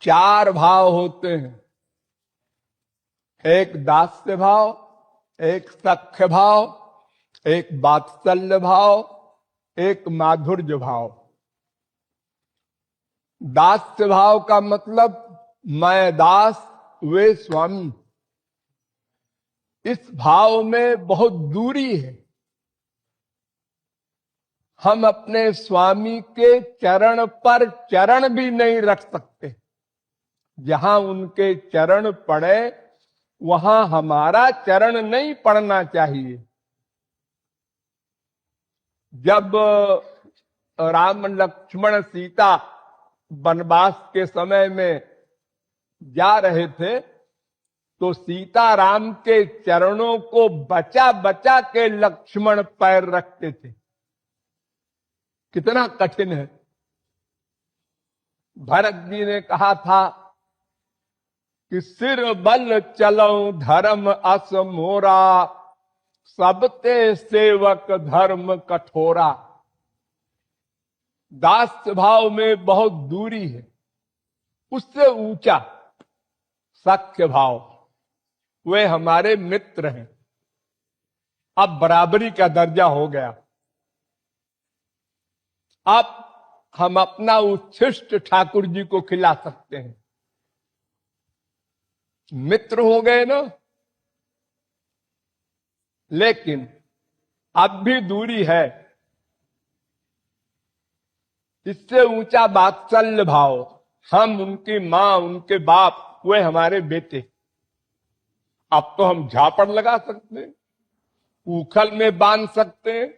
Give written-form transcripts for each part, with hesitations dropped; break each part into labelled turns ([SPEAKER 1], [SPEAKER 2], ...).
[SPEAKER 1] चार भाव होते हैं। एक दास्य भाव, एक सख्य भाव, एक वात्सल्य भाव, एक माधुर्य भाव। दास्य भाव का मतलब मैं दास वे स्वामी। इस भाव में बहुत दूरी है। हम अपने स्वामी के चरण पर चरण भी नहीं रख सकते। जहां उनके चरण पड़े वहां हमारा चरण नहीं पड़ना चाहिए। जब राम लक्ष्मण सीता वनवास के समय में जा रहे थे तो सीता राम के चरणों को बचा बचा के लक्ष्मण पैर रखते थे। कितना कठिन है। भरत जी ने कहा था कि सिर बल चलो धर्म अस मोरा, सबते सेवक धर्म कठोरा। दास भाव में बहुत दूरी है। उससे ऊंचा सख्य भाव, वे हमारे मित्र हैं। अब बराबरी का दर्जा हो गया। अब हम अपना उच्छिष्ट ठाकुर जी को खिला सकते हैं। मित्र हो गए ना। लेकिन अब भी दूरी है। इससे ऊंचा वात्सल्य भाव, हम उनकी मां, उनके बाप, वे हमारे बेटे। अब तो हम झापड़ लगा सकते हैं, उखल में बांध सकते हैं।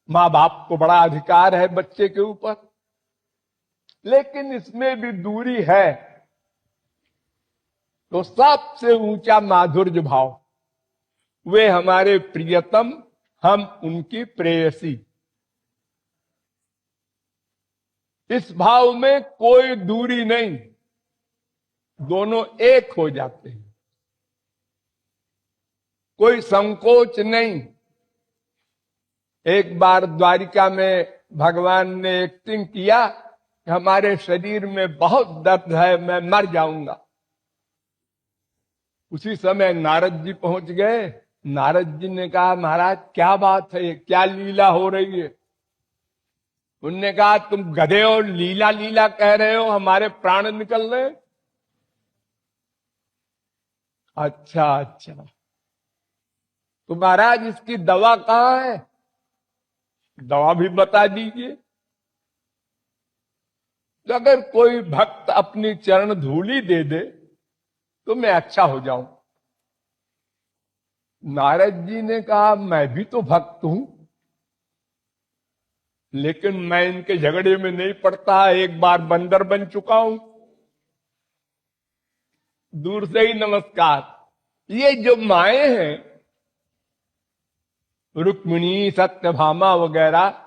[SPEAKER 1] मां बाप को बड़ा अधिकार है बच्चे के ऊपर, लेकिन इसमें भी दूरी है। तो सबसे ऊंचा माधुर्य भाव, वे हमारे प्रियतम, हम उनकी प्रेयसी। इस भाव में कोई दूरी नहीं, दोनों एक हो जाते हैं। कोई संकोच नहीं। एक बार द्वारिका में भगवान ने एक्टिंग किया कि हमारे शरीर में बहुत दर्द है, मैं मर जाऊंगा। उसी समय नारद जी पहुंच गए। नारद जी ने कहा, महाराज क्या बात है, क्या लीला हो रही है? उनने कहा, तुम गधे हो, लीला लीला कह रहे हो, हमारे प्राण निकल रहे। अच्छा अच्छा, तो महाराज इसकी दवा कहां है? दवा भी बता दीजिए। तो अगर कोई भक्त अपनी चरण धूली दे दे तो मैं अच्छा हो जाऊं। नारद जी ने कहा, मैं भी तो भक्त हूं, लेकिन मैं इनके झगड़े में नहीं पड़ता। एक बार बंदर बन चुका हूं। दूर से ही नमस्कार। ये जो माए हैं, रुक्मिणी, सत्यभामा वगैरह,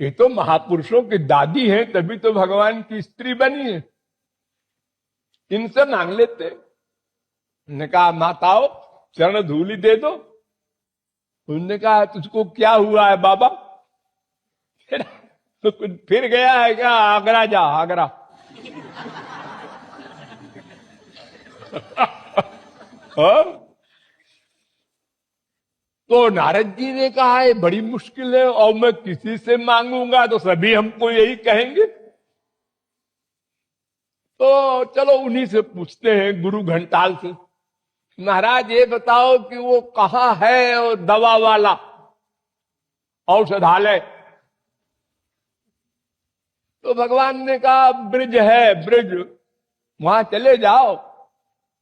[SPEAKER 1] ये तो महापुरुषों की दादी हैं, तभी तो भगवान की स्त्री बनी है। इनसे मांग लेते। उन्होंने कहा, माताओं चरण धूली दे दो। उन्होंने कहा, तुझको क्या हुआ है बाबा? तो फिर गया है क्या? आगरा जा, आगरा। तो नारद जी ने कहा, है बड़ी मुश्किल है, और मैं किसी से मांगूंगा तो सभी हमको यही कहेंगे। तो चलो उन्हीं से पूछते हैं, गुरु घंटाल से। महाराज ये बताओ कि वो कहाँ है, और दवा वाला औषधालय? तो भगवान ने कहा, ब्रिज है, ब्रिज, वहां चले जाओ,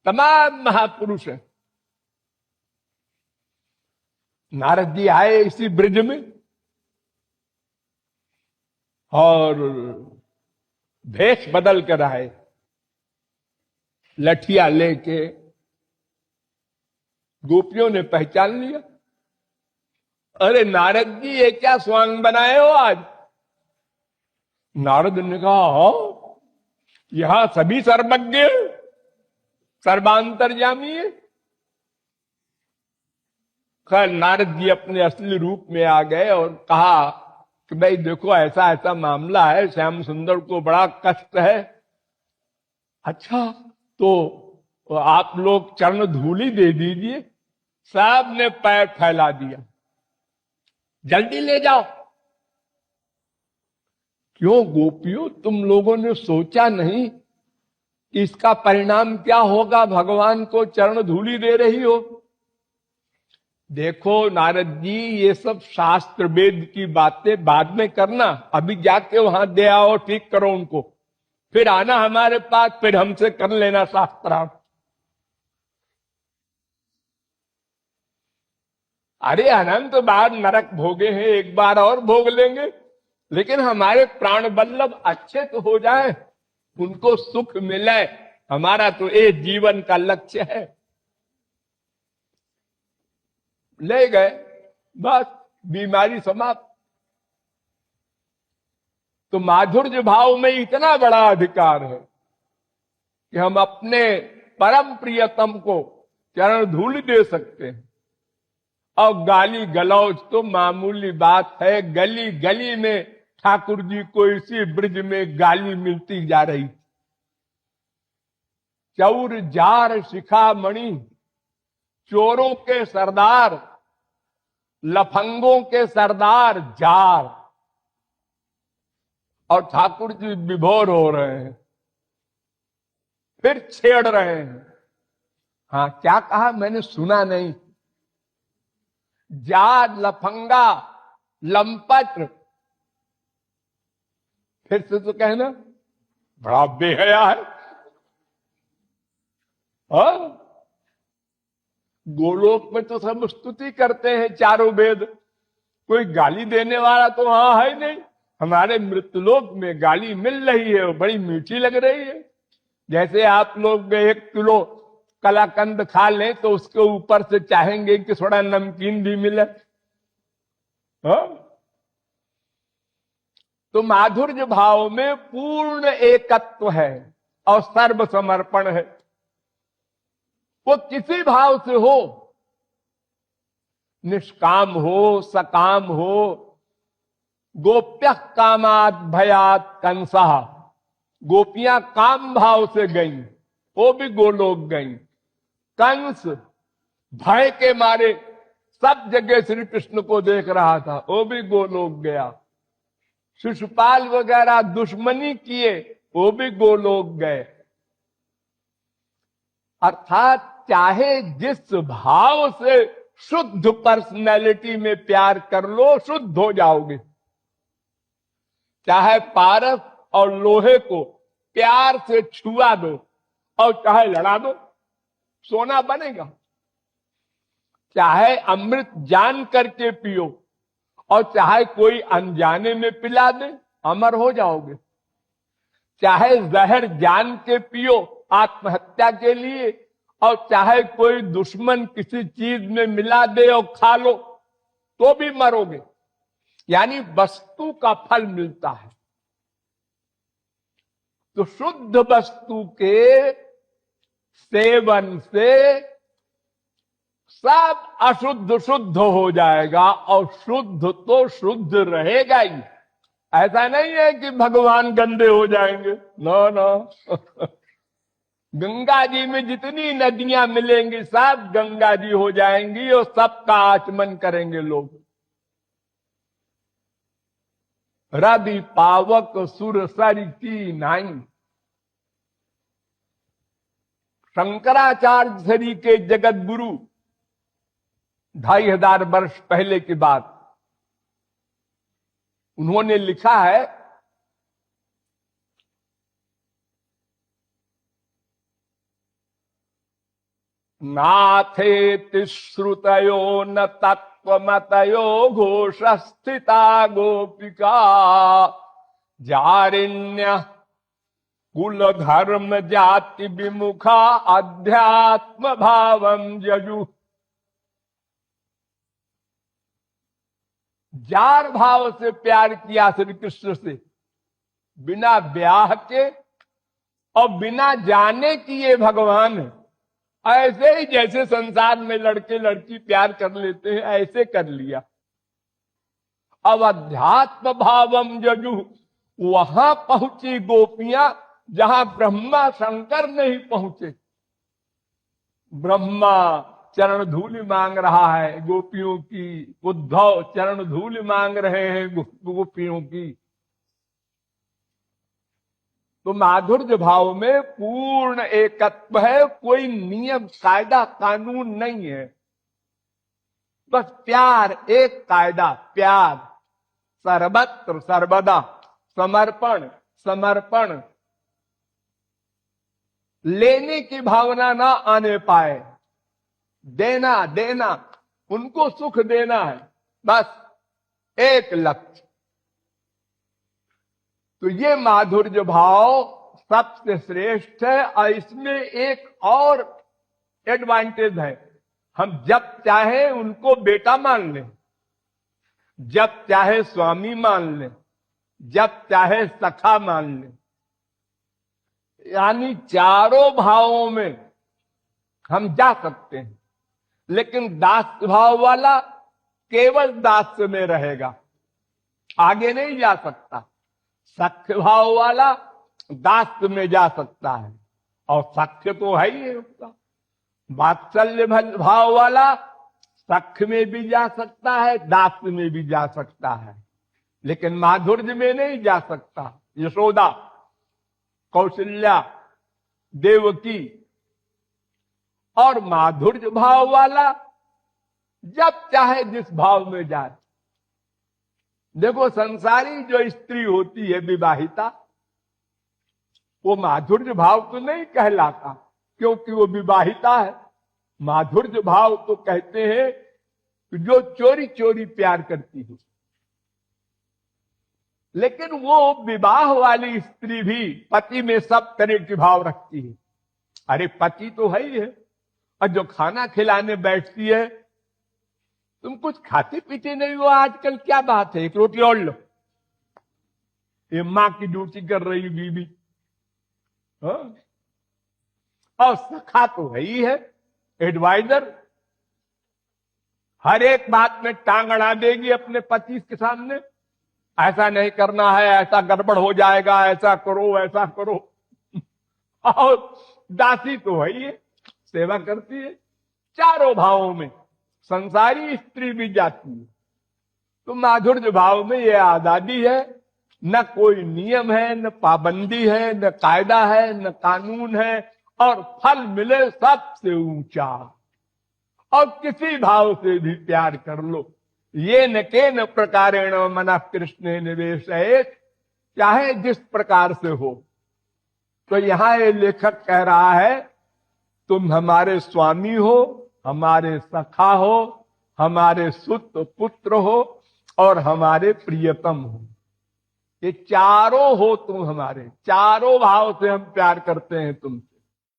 [SPEAKER 1] तमाम महापुरुष हैं। नारद जी आए इसी ब्रिज में, और भेष बदल कर आए, लठिया लेके। गोपियों ने पहचान लिया। अरे नारद जी, ये क्या स्वांग बनाए हो आज? नारद ने कहा, हो, यहां सभी सर्वज्ञ, सर्वांतर्यामी है। खैर नारद जी अपने असली रूप में आ गए और कहा कि भाई देखो ऐसा ऐसा मामला है, श्याम सुंदर को बड़ा कष्ट है। अच्छा, तो आप लोग चरण धूली दे दीजिए। साहब ने पैर फैला दिया, जल्दी ले जाओ। क्यों गोपियों, तुम लोगों ने सोचा नहीं कि इसका परिणाम क्या होगा? भगवान को चरण धूली दे रही हो। देखो नारद जी, ये सब शास्त्र वेद की बातें बाद में करना, अभी जाके वहां दे आओ, ठीक करो उनको, फिर आना हमारे पास, फिर हमसे कर लेना शास्त्रार्थ। अरे अनंत बार नरक भोगे हैं, एक बार और भोग लेंगे, लेकिन हमारे प्राण बल्लभ अच्छे तो हो जाए, उनको सुख मिले, हमारा तो ये जीवन का लक्ष्य है। ले गए, बस बीमारी समाप्त। तो माधुर्य भाव में इतना बड़ा अधिकार है कि हम अपने परम प्रियतम को चरण धूल दे सकते हैं। और गाली गलौज तो मामूली बात है। गली गली में ठाकुर जी को इसी ब्रिज में गाली मिलती जा रही। चौर जार शिखामणि, चोरों के सरदार, लफंगों के सरदार जार, और ठाकुर जी विभोर हो रहे हैं, फिर छेड़ रहे हैं। हाँ, क्या कहा मैंने सुना नहीं? जार, लफंगा, लंपट, फिर से तो कहना बड़ा बेहया है। हाँ, गोलोक में तो सब स्तुति करते हैं चारों वेद, कोई गाली देने वाला तो वहां है नहीं। हमारे मृत्युलोक में गाली मिल रही है, वो बड़ी मीठी लग रही है। जैसे आप लोग 1 किलो कलाकंद खा लें तो उसके ऊपर से चाहेंगे कि थोड़ा नमकीन भी मिले। हाँ? तो माधुर्य भाव में पूर्ण एकत्व है और सर्व समर्पण है। वो किसी भाव से हो, निष्काम हो, सकाम हो। गोप्य कामात भयात कंसः, गोपियां काम भाव से गईं, वो भी गोलोक गईं। कंस भय के मारे सब जगह श्री कृष्ण को देख रहा था, वो भी गोलोक गया। शिशुपाल वगैरह दुश्मनी किए, वो भी गोलोक गए। अर्थात चाहे जिस भाव से शुद्ध पर्सनैलिटी में प्यार कर लो, शुद्ध हो जाओगे। चाहे पारस और लोहे को प्यार से छुआ दो और चाहे लड़ा दो, सोना बनेगा। चाहे अमृत जान करके पियो और चाहे कोई अनजाने में पिला दे, अमर हो जाओगे। चाहे जहर जान के पियो आत्महत्या के लिए, और चाहे कोई दुश्मन किसी चीज में मिला दे और खा लो, तो भी मरोगे। यानी वस्तु का फल मिलता है। तो शुद्ध वस्तु के सेवन से सब अशुद्ध शुद्ध हो जाएगा, और शुद्ध तो शुद्ध रहेगा ही। ऐसा नहीं है कि भगवान गंदे हो जाएंगे, नो नो। गंगा जी में जितनी नदियां मिलेंगी सब गंगा जी हो जाएंगी और सबका आचमन करेंगे लोग। रवि पावक सुर सर की नाई। शंकराचार्य श्री के जगत गुरु 2500 वर्ष पहले की बात, उन्होंने लिखा है, नाथेति श्रुतयो न तत्वमतयो घोषस्थिता गोपिका जारिण्य कुल धर्म जाति विमुखा अध्यात्म भावम जजु। जार भाव से प्यार किया श्री कृष्ण से, बिना ब्याह के और बिना जाने कि ये भगवान है। ऐसे ही जैसे संसार में लड़के लड़की प्यार कर लेते हैं, ऐसे कर लिया। अवध्यात्म भावम जजु, वहां पहुंची गोपियां जहां ब्रह्मा शंकर नहीं पहुंचे। ब्रह्मा चरण धूलि मांग रहा है गोपियों की, उद्धव चरण धूलि मांग रहे हैं गोपियों की। तो माधुर्य भाव में पूर्ण एकत्व है, कोई नियम कायदा कानून नहीं है, बस प्यार एक कायदा, प्यार सर्वत्र सर्वदा, समर्पण समर्पण। लेने की भावना ना आने पाए, देना देना, उनको सुख देना है, बस एक लक्ष्य। तो ये माधुर्य भाव सबसे श्रेष्ठ है। और इसमें एक और एडवांटेज है, हम जब चाहे उनको बेटा मान लें, जब चाहे स्वामी मान लें, जब चाहे सखा मान लें, यानी चारों भावों में हम जा सकते हैं। लेकिन दास भाव वाला केवल दास में रहेगा, आगे नहीं जा सकता। सख्य भाव वाला दास में जा सकता है, और सख्य तो है ही है उसका। वात्सल्य भाव वाला सख्य में भी जा सकता है, दास में भी जा सकता है, लेकिन माधुर्य में नहीं जा सकता। यशोदा, कौशल्या, देवकी, और माधुर्य भाव वाला जब चाहे जिस भाव में जाए। देखो, संसारी जो स्त्री होती है विवाहिता, वो माधुर्य भाव तो नहीं कहलाता, क्योंकि वो विवाहिता है। माधुर्य भाव तो कहते हैं कि जो चोरी चोरी प्यार करती है। लेकिन वो विवाह वाली स्त्री भी पति में सब तरह के भाव रखती है। अरे पति तो है ही है, और जो खाना खिलाने बैठती है, तुम कुछ खाते पीते नहीं हो आजकल, क्या बात है, एक रोटी और लो। ये मां की ड्यूटी कर रही बीबी। हाँ? और सखा तो है ही है, एडवाइजर, हर एक बात में टांग अड़ा देगी अपने पति के सामने। ऐसा नहीं करना है, ऐसा गड़बड़ हो जाएगा, ऐसा करो ऐसा करो। और दासी तो है ही है, सेवा करती है। चारों भावों में संसारी स्त्री भी जाती है। तो माधुर्य भाव में यह आजादी है, न कोई नियम है, न पाबंदी है, न कायदा है, न कानून है, और फल मिले सबसे ऊंचा। और किसी भाव से भी प्यार कर लो। ये न के न प्रकारेण मन कृष्ण निवेश है, चाहे जिस प्रकार से हो। तो यहां ये लेखक कह रहा है, तुम हमारे स्वामी हो, हमारे सखा हो, हमारे सुत पुत्र हो, और हमारे प्रियतम हो। ये चारों हो तुम हमारे, चारों भाव से हम प्यार करते हैं तुमसे।